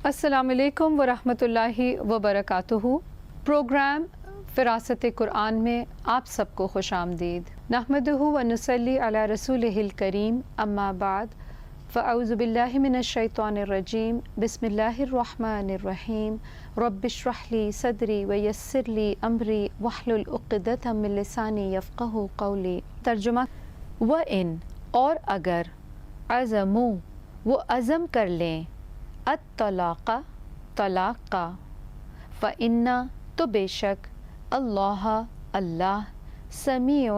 السلام علیکم ورحمۃ اللہ وبرکاتہ۔ پروگرام فراست قرآن میں آپ سب کو خوش آمدید۔ نحمدہ و نصلی علی رسولہ الکریم، اما بعد، فاعوذ باللہ من الشیطان الرجیم، بسم اللہ الرحمن الرحیم، رب اشرح لی صدری ویسر لی امری واحلل عقدۃ من لسانی یفقہوا قولی۔ ترجمہ: وَإِن، اور اگر، عزموا، وہ عزم کر لیں، الطلاق، طلاق کا، فإن، تو بے شک، اللہ، اللہ، سمیع،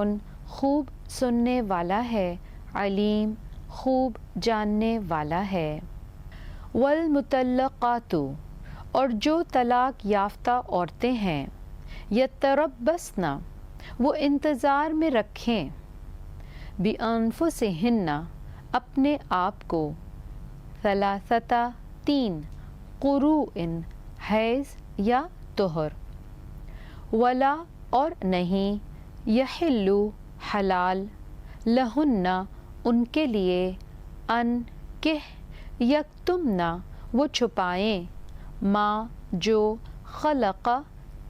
خوب سننے والا ہے، علیم، خوب جاننے والا ہے۔ والمطلقات، اور جو طلاق یافتہ عورتیں ہیں، یتربصن، وہ انتظار میں رکھیں، بانفسہن، اپنے آپ کو، ثلاثۃ، تین، قروء، حیض یا طہر، ولا، اور نہیں، یحل، حلال، لہن، ان کے لیے، ان، کہ، یکتمن، وہ چھپائیں، ما، جو، خلق،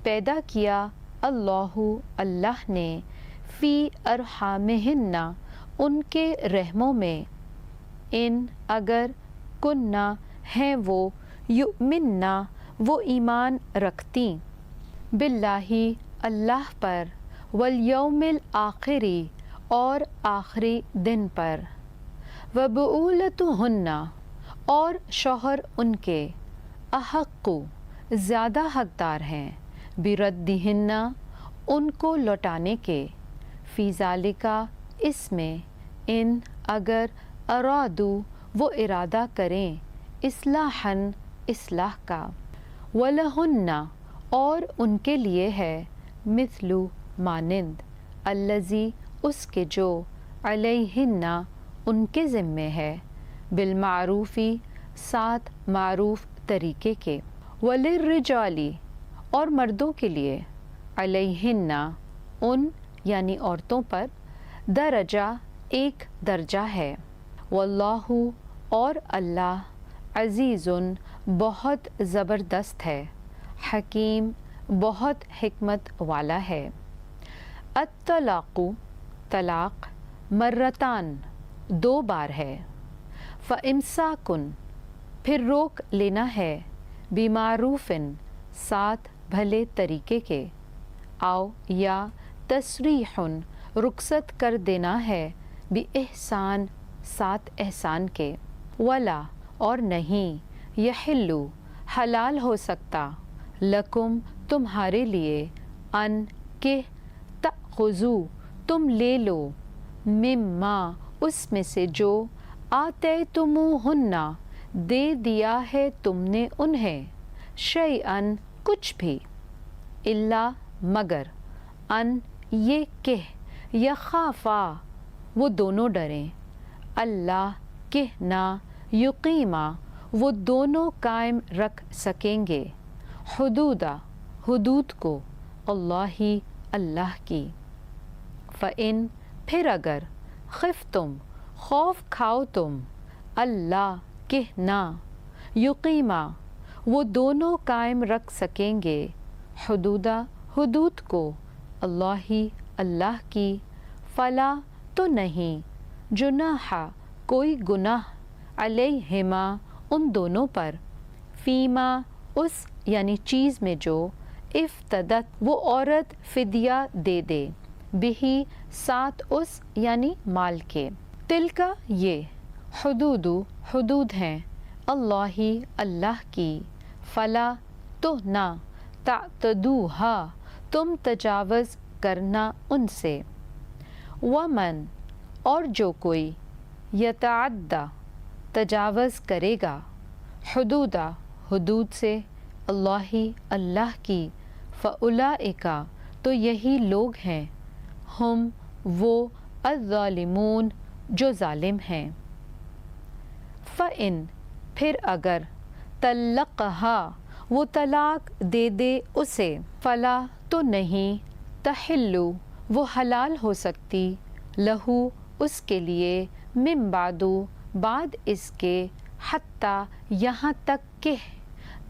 پیدا کیا، اللہ، اللہ نے، فی ارحامہن، ان کے رحموں میں، ان، اگر، کننا، ہیں وہ، یؤمننا، وہ ایمان رکھتی، باللہ، اللہ پر، والیوم الآخر، اور آخری دن پر، وبعولتہن، اور شوہر ان کے، احق، زیادہ حقدار ہیں، بردہن، ان کو لوٹانے کے، فی ذالک، اس میں، ان، اگر، ارادو، وہ ارادہ کریں، اصلاحاً، اصلاح کا، ولہن، اور ان کے لیے ہے، مثل، مانند، الذی، اس کے جو، علیہن، ان کے ذمے ہے، بالمعروف، ساتھ معروف طریقے کے، وللرجال، اور مردوں کے لیے، علیہن، ان، یعنی عورتوں پر، درجہ، ایک درجہ ہے، واللہ، اور اللہ، عزیز، بہت زبردست ہے، حکیم، بہت حکمت والا ہے۔ الطلاق، طلاق، مرتان، دو بار ہے، فامساکن، پھر روک لینا ہے، بمعروف، ساتھ بھلے طریقے کے، او، یا، تسریح، رخصت کر دینا ہے، باحسان، ساتھ احسان کے، ولا، اور نہیں، یحل، حلال ہو سکتا، لکم، تمہارے لیے، ان، کہ، تأخذوا، تم لے لو، مما، اس میں سے جو، آتیتموہن، دے دیا ہے تم نے انہیں، شیئاً، کچھ بھی، الا، مگر، ان، یہ کہ، یخافا، وہ دونوں ڈریں، اللہ، کہ نہ، یقیما، وہ دونوں قائم رکھ سکیں گے، حدودہ، حدود کو، اللہ، اللہ کی، فإن، پھر اگر، خفتم، خوف کھاؤ تم، اللہ، کہ نہ، یقیما، وہ دونوں قائم رکھ سکیں گے، حدودہ، حدود کو، اللہ، اللہ کی، فلا، تو نہیں، جناح، کوئی گناہ، علیہما، ان دونوں پر، فیما، اس، یعنی چیز میں جو، افتدت، وہ عورت فدیہ دے دے، بہی، ساتھ اس، یعنی مال کے، تلکا، یہ، حدود، حدود ہیں، اللہ، اللہ کی، فلا، تو نہ، تعتدوہا، تم تجاوز کرنا ان سے، ومن، اور جو کوئی، یتعدی، تجاوز کرے گا، حدودہ، حدود سے، اللہ، اللہ کی، فاولئک، تو یہی لوگ ہیں، ہم، وہ، الظالمون، جو ظالم ہیں۔ فإن، پھر اگر، طلقہا، وہ طلاق دے دے اسے، فلا، تو نہیں، تحل، وہ حلال ہو سکتی، لہو، اس کے لیے، من بعد، بعد اس کے، حتی، یہاں تک کہ،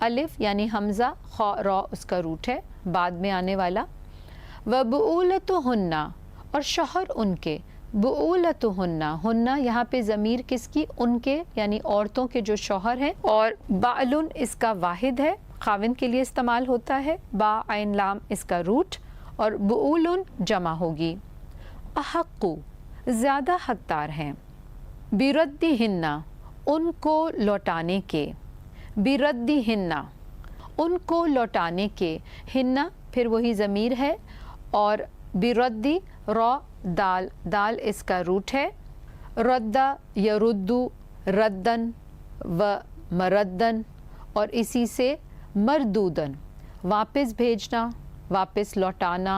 الف یعنی حمزہ، خا را اس کا روٹ ہے بعد میں آنے والا. وَبُعُولَتُهُنَّ اور شوہر ان کے، بُعُولَتُهُنَّ ہنّا یہاں پہ ضمیر کس کی؟ ان کے یعنی عورتوں کے جو شوہر ہیں. اور بعلن اس کا واحد ہے، خاوند کے لیے استعمال ہوتا ہے، با عین لام اس کا روٹ، اور بعولن جمع ہوگی. احقُّ زیادہ حقدار ہیں، بِرَدِّهِنَّ ان کو لوٹانے کے، بِرَدِّهِنَّ ان کو لوٹانے کے، ہنّا پھر وہی ضمیر ہے، اور بِرَدِّ را دال، دال اس کا روٹ ہے. رَدَّ یردو ردن و مردن، اور اسی سے مردودن واپس بھیجنا، واپس لوٹانا،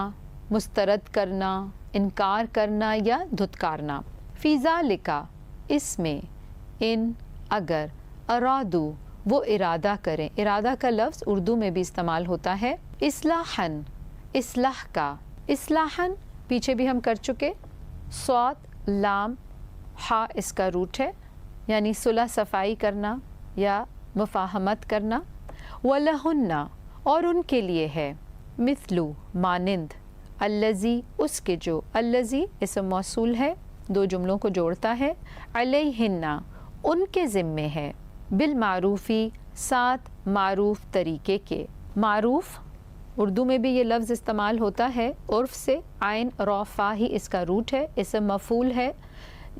مسترد کرنا، انکار کرنا یا دھتکارنا. فی ذالک اس میں، ان اگر، ارادو وہ ارادہ کریں، ارادہ کا لفظ اردو میں بھی استعمال ہوتا ہے. اصلاحاً اصلاح کا، اصلاحاً پیچھے بھی ہم کر چکے، صاد لام ہا اس کا روٹ ہے، یعنی صلح صفائی کرنا یا مفاہمت کرنا. وَلَهُنَّ اور ان کے لیے ہے، مثلو مانند، الذی اس کے جو، الذی اسم موصول ہے دو جملوں کو جوڑتا ہے، علیہن ان کے ذمے ہے، بالمعروفی ساتھ معروف طریقے کے. معروف اردو میں بھی یہ لفظ استعمال ہوتا ہے، عرف سے، عین را فا ہی اس کا روٹ ہے، اسم مفعول ہے،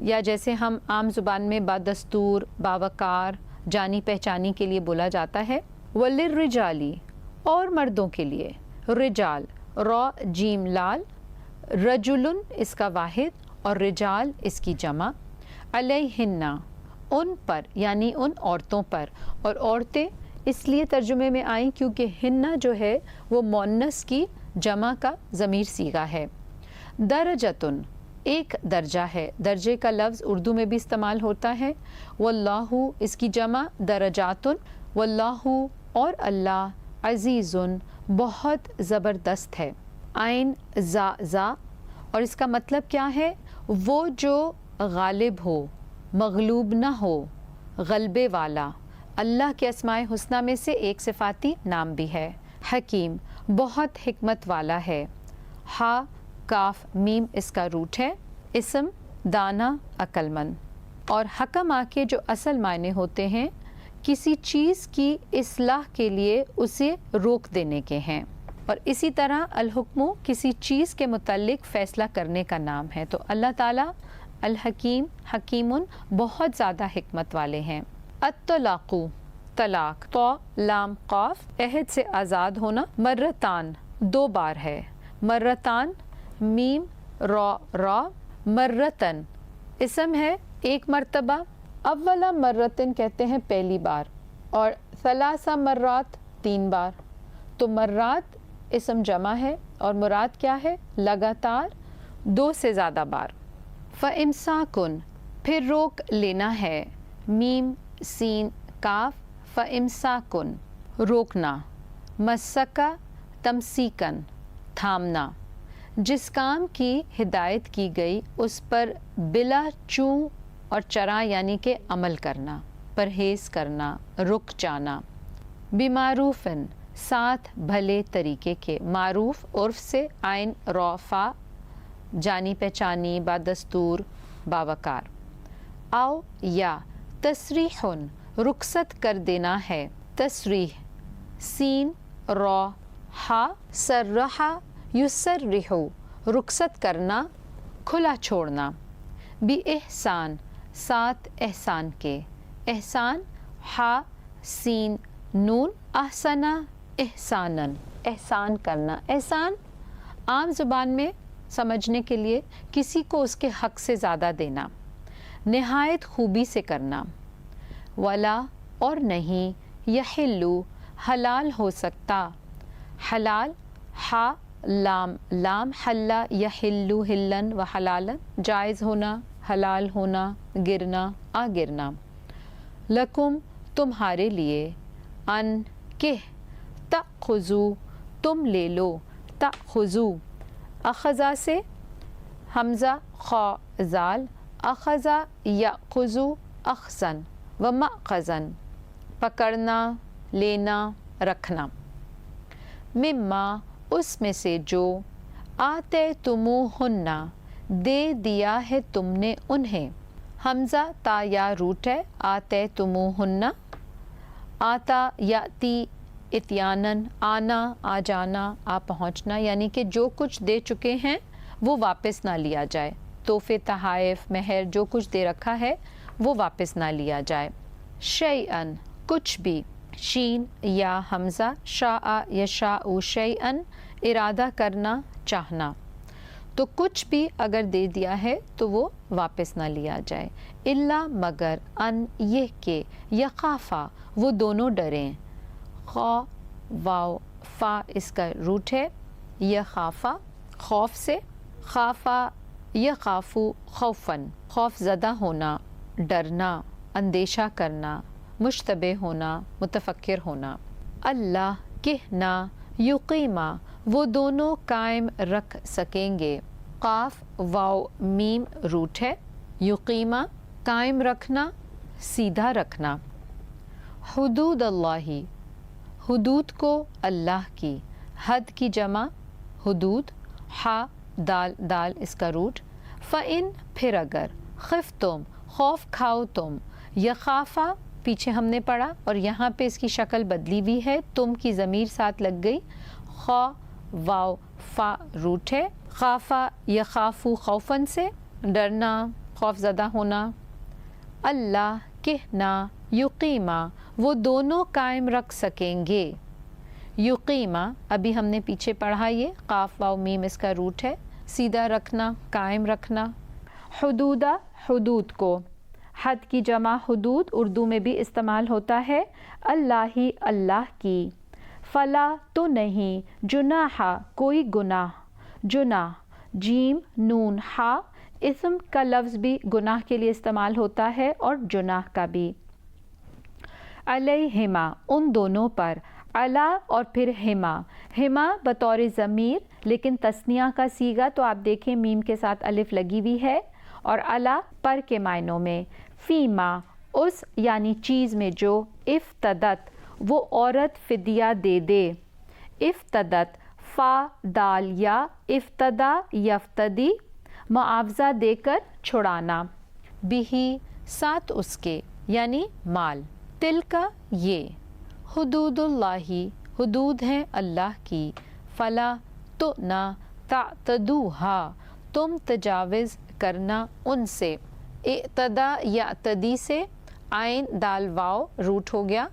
یا جیسے ہم عام زبان میں بادستور، باوقار، جانی پہچانی کے لیے بولا جاتا ہے. وَلِلرِّجَالِ اور مردوں کے لیے، رجال را جیم لال، رجلن اس کا واحد اور رجال اس کی جمع. علیہن ان پر یعنی ان عورتوں پر، اور عورتیں اس لیے ترجمے میں آئیں کیونکہ ہنّا جو ہے وہ مؤنث کی جمع کا ضمیر صیغہ ہے. درجتن ایک درجہ ہے، درجے کا لفظ اردو میں بھی استعمال ہوتا ہے. واللہ اس کی جمع درجاتن، واللہ اور اللہ، عزیزن بہت زبردست ہے. عین زا زا، اور اس کا مطلب کیا ہے؟ وہ جو غالب ہو، مغلوب نہ ہو، غلبے والا. اللہ کے اسماء حسنہ میں سے ایک صفاتی نام بھی ہے. حکیم بہت حکمت والا ہے. ہا کاف میم اس کا روٹ ہے، اسم دانا عقل مند. اور حکمہ کے جو اصل معنی ہوتے ہیں کسی چیز کی اصلاح کے لیے اسے روک دینے کے ہیں، اور اسی طرح الحکم کسی چیز کے متعلق فیصلہ کرنے کا نام ہے. تو اللہ تعالیٰ الحکیم، حکیمن بہت زیادہ حکمت والے ہیں. الطلاق طلاق، تو لام قاف عہد سے آزاد ہونا. مرتان دو بار ہے، مرتان میم را را، مرتن اسم ہے ایک مرتبہ. اولا مرتن کہتے ہیں پہلی بار، اور ثلاثہ مرات تین بار. تو مرات اسم جمع ہے اور مراد کیا ہے؟ لگاتار دو سے زیادہ بار. فَإِمْسَاكٌ پھر روک لینا ہے، میم سین کاف، فَإِمْسَاكٌ روکنا. مسکا تمسیکن تھامنا، جس کام کی ہدایت کی گئی اس پر بلا چوں اور چرا یعنی کہ عمل کرنا، پرہیز کرنا، رک جانا. بمعروفن ساتھ بھلے طریقے کے، معروف عرف سے، عین را فا جانی پہچانی، بادستور، باوقار. او یا تصریحن رخصت کر دینا ہے، تصریح سین را ہا، سرحا یسرحو رخصت کرنا، کھلا چھوڑنا. بی احسان ساتھ احسان کے، احسان ہا سین نون، احسنا احسانن احسان کرنا. احسان عام زبان میں سمجھنے کے لیے کسی کو اس کے حق سے زیادہ دینا، نہایت خوبی سے کرنا. ولا اور نہیں، یحلو حلال ہو سکتا، حلال ہا لام لام، حلا یحلو ہلن و حلالن جائز ہونا، حلال ہونا، گرنا، آ گرنا. لکم تمہارے لیے، ان کہ، تأخذو تم لے لو، تأخذو اخذا سے حمزہ خا زال، اخذا یأخذو اخذن و مأخذن پکڑنا، لینا رکھنا. مما اس میں سے جو آتے تموہن دے دیا ہے تم نے انہیں. حمزہ تا یا روٹ ہے. آتے تموہن آتا یاتی اتیانن آنا آ جانا آ پہنچنا یعنی کہ جو کچھ دے چکے ہیں وہ واپس نہ لیا جائے. تحفے تحائف مہر جو کچھ دے رکھا ہے وہ واپس نہ لیا جائے. شیئن کچھ بھی. شین یا حمزہ شاء یشاء شیئن ارادہ کرنا چاہنا. تو کچھ بھی اگر دے دیا ہے تو وہ واپس نہ لیا جائے. الا مگر ان یہ کہ یخافا وہ دونوں ڈریں. خا واو فا اس کا روٹ ہے. یخافا خوف سے. خافا یخافو خوفن خوف زدہ ہونا ڈرنا اندیشہ کرنا مشتبہ ہونا متفکر ہونا. اللہ کہنا یقیما وہ دونوں قائم رکھ سکیں گے. قاف واو میم روٹ ہے. یقیما قائم رکھنا سیدھا رکھنا. حدود اللہ حدود کو اللہ کی. حد کی جمع حدود. ہا دال دال اس کا روٹ. فَإِن پھر اگر. خفتم خوف کھاؤ تم. یخافا پیچھے ہم نے پڑھا اور یہاں پہ اس کی شکل بدلی ہوئی ہے. تم کی ضمیر ساتھ لگ گئی. خا واو فا روٹ ہے. خافا یخافو خوفن سے ڈرنا خوف زدہ ہونا. اللہ کہنا یقیما وہ دونوں قائم رکھ سکیں گے. یقیما ابھی ہم نے پیچھے پڑھا یہ قاف واو میم اس کا روٹ ہے. سیدھا رکھنا قائم رکھنا. حدودہ حدود کو. حد کی جمع حدود اردو میں بھی استعمال ہوتا ہے. اللہ ہی اللہ کی. فلا تو نہیں. جناح کوئی گناہ. جناح جیم نون ہا اسم کا لفظ بھی گناہ کے لیے استعمال ہوتا ہے اور جناح کا بھی. علیہما ان دونوں پر. علا اور پھر ہما. ہما بطور ضمیر لیکن تثنیہ کا صیغہ تو آپ دیکھیں میم کے ساتھ الف لگی ہوئی ہے. اور علا پر کے معنوں میں. فیما اس یعنی چیز میں جو. افتدت وہ عورت فدیہ دے دے. افتدت فا دال یا افتدا یفتدی معاوضہ دے کر چھڑانا. بہی ساتھ اس کے یعنی مال. تل کا یہ. حدود اللہ حدود ہیں اللہ کی. فلا تو نہ تعتدوہا تم تجاوز کرنا ان سے. اعتدا یعتدی سے عین دال واو روٹ ہو گیا.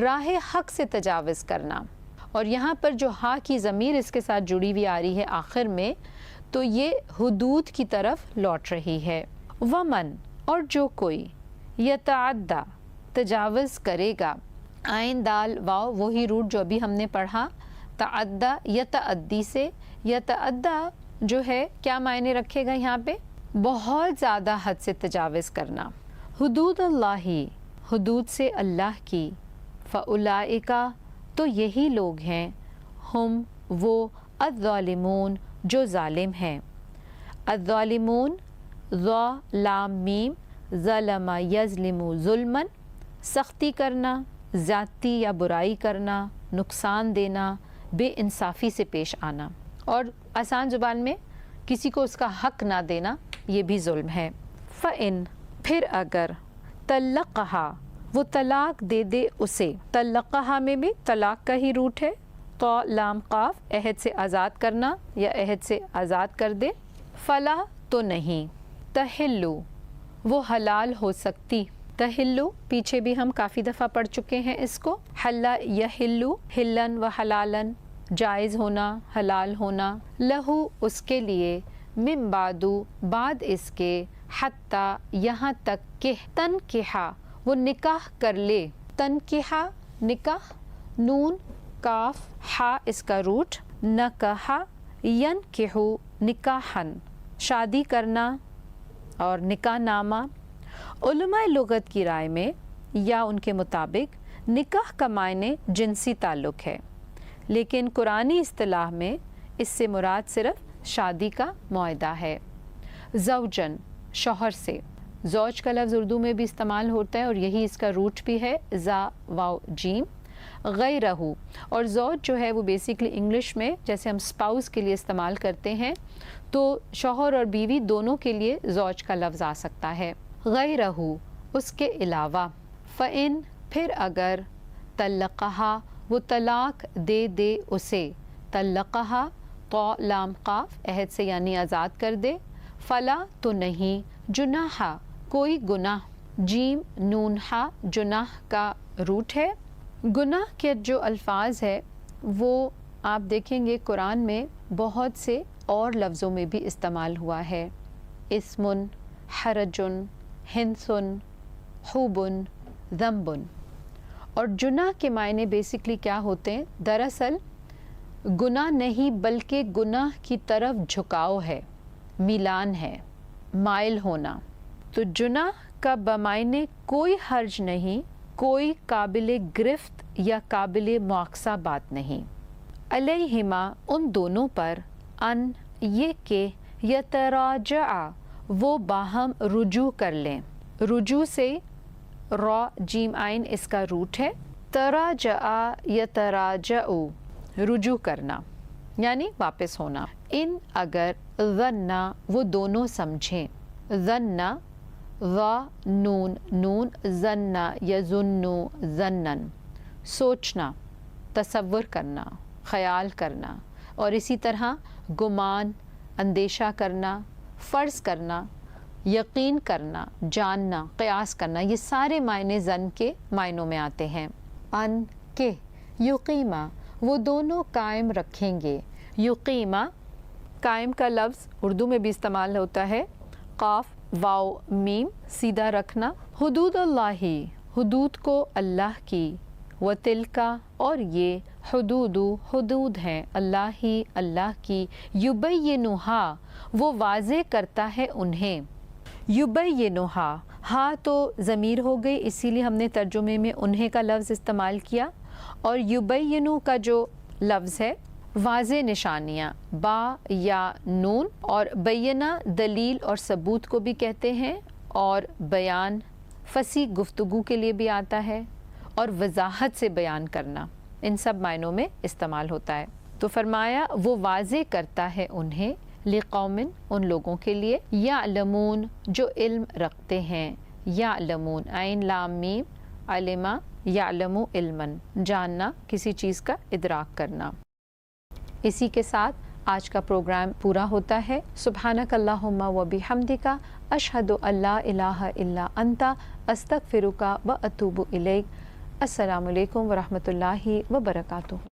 راہ حق سے تجاوز کرنا. اور یہاں پر جو ہا کی ضمیر اس کے ساتھ جڑی ہوئی آ رہی ہے آخر میں تو یہ حدود کی طرف لوٹ رہی ہے. ومن اور جو کوئی. یتعدی تجاوز کرے گا. عین دال واو وہی روٹ جو ابھی ہم نے پڑھا. تعدی یتعدی سے. یتعدی جو ہے کیا معنی رکھے گا یہاں پہ. بہت زیادہ حد سے تجاوز کرنا. حدود اللہ حدود سے اللہ کی. فاولئک تو یہی لوگ ہیں. ہم وہ الظالمون جو ظالم ہیں. الظالمون ذا لام میم ظلم یظلم ظلما سختی کرنا زیادتی یا برائی کرنا نقصان دینا بے انصافی سے پیش آنا. اور آسان زبان میں کسی کو اس کا حق نہ دینا یہ بھی ظلم ہے. فَإِن پھر اگر. طلقہا وہ طلاق دے دے اسے. طلقہا میں بھی طلاق کا ہی روٹ ہے. تو لام قاف عہد سے آزاد کرنا یا عہد سے آزاد کر دے. فلا تو نہیں. تحلو وہ حلال ہو سکتی. تحلو پیچھے بھی ہم کافی دفعہ پڑھ چکے ہیں اس کو. حلا یحلو حلن و حلالن جائز ہونا حلال ہونا. لہو اس کے لیے. من بعدو بعد اس کے. حتی یہاں تک کہ. تنکحہ وہ نکاح کر لے. تنکحہ نکاح. نون کاف ہا اس کا روٹ. نکحہ ینکحو نکاحن شادی کرنا اور نکاح نامہ. علماء لغت کی رائے میں یا ان کے مطابق نکاح کا معنی جنسی تعلق ہے لیکن قرآنی اصطلاح میں اس سے مراد صرف شادی کا معاہدہ ہے. زوجن شوہر سے. زوج کا لفظ اردو میں بھی استعمال ہوتا ہے اور یہی اس کا روٹ بھی ہے زا واو جیم. غیرہو، اور زوج جو ہے وہ بیسکلی انگلش میں جیسے ہم اسپاؤس کے لیے استعمال کرتے ہیں تو شوہر اور بیوی دونوں کے لیے زوج کا لفظ آ سکتا ہے. غیرہو اس کے علاوہ، فَإِن پھر اگر، طلقہا وہ طلاق دے دے اسے، طلقہا تو لام قاف عہد سے یعنی آزاد کر دے، فلا تو نہیں، جناحا کوئی گناہ، جیم نون ہا جناح کا روٹ ہے. گناہ کے جو الفاظ ہے وہ آپ دیکھیں گے قرآن میں بہت سے اور لفظوں میں بھی استعمال ہوا ہے. اسمن، حرجن، ہنسن، خوبن، ذنبن. اور جناح کے معنی بیسکلی کیا ہوتے ہیں؟ دراصل گناہ نہیں بلکہ گناہ کی طرف جھکاؤ ہے، میلان ہے، مائل ہونا. تو جناح کا بمعنی کوئی حرج نہیں، کوئی قابل گرفت یا قابل مواخذہ بات نہیں. علیہما ان دونوں پر، ان یہ کہ، یتراجعا وہ باہم رجوع کر لیں. رجوع سے را جیم عین اس کا روٹ ہے. تراجعا یتراجعو رجوع کرنا یعنی واپس ہونا. ان اگر، ظنا وہ دونوں سمجھیں، ظنا وا نون نون، ظنا یظنو ظنن سوچنا، تصور کرنا، خیال کرنا. اور اسی طرح گمان، اندیشہ کرنا، فرض کرنا، یقین کرنا، جاننا، قیاس کرنا، یہ سارے معنی ظن کے معنوں میں آتے ہیں. ان کے، یقیمہ وہ دونوں قائم رکھیں گے. یقیمہ قائم کا لفظ اردو میں بھی استعمال ہوتا ہے، قاف واو میم سیدھا رکھنا. حدود اللہ حدود کو اللہ کی، و تلکا اور یہ، حدود حدود ہیں، اللہ ہی اللہ کی، یبینہا وہ واضح کرتا ہے انہیں. یبینہا ہاں تو ضمیر ہو گئی اسی لیے ہم نے ترجمے میں انہیں کا لفظ استعمال کیا. اور یبینو کا جو لفظ ہے واضح نشانیاں، با یا نون. اور بینہ دلیل اور ثبوت کو بھی کہتے ہیں، اور بیان فصیح گفتگو کے لیے بھی آتا ہے، اور وضاحت سے بیان کرنا، ان سب معنوں میں استعمال ہوتا ہے. تو فرمایا وہ واضح کرتا ہے انہیں، لقومن ان لوگوں کے لیے، یعلمون جو علم رکھتے ہیں، یعلمون عین لام میم علما یعلم علمن جاننا، کسی چیز کا ادراک کرنا. اسی کے ساتھ آج کا پروگرام پورا ہوتا ہے. سبحانک اللہم و بحمدک، اشہد ان لا الہ الا انت، استغفرک و اتوب الیک. السلام علیکم ورحمۃ اللہ وبرکاتہ.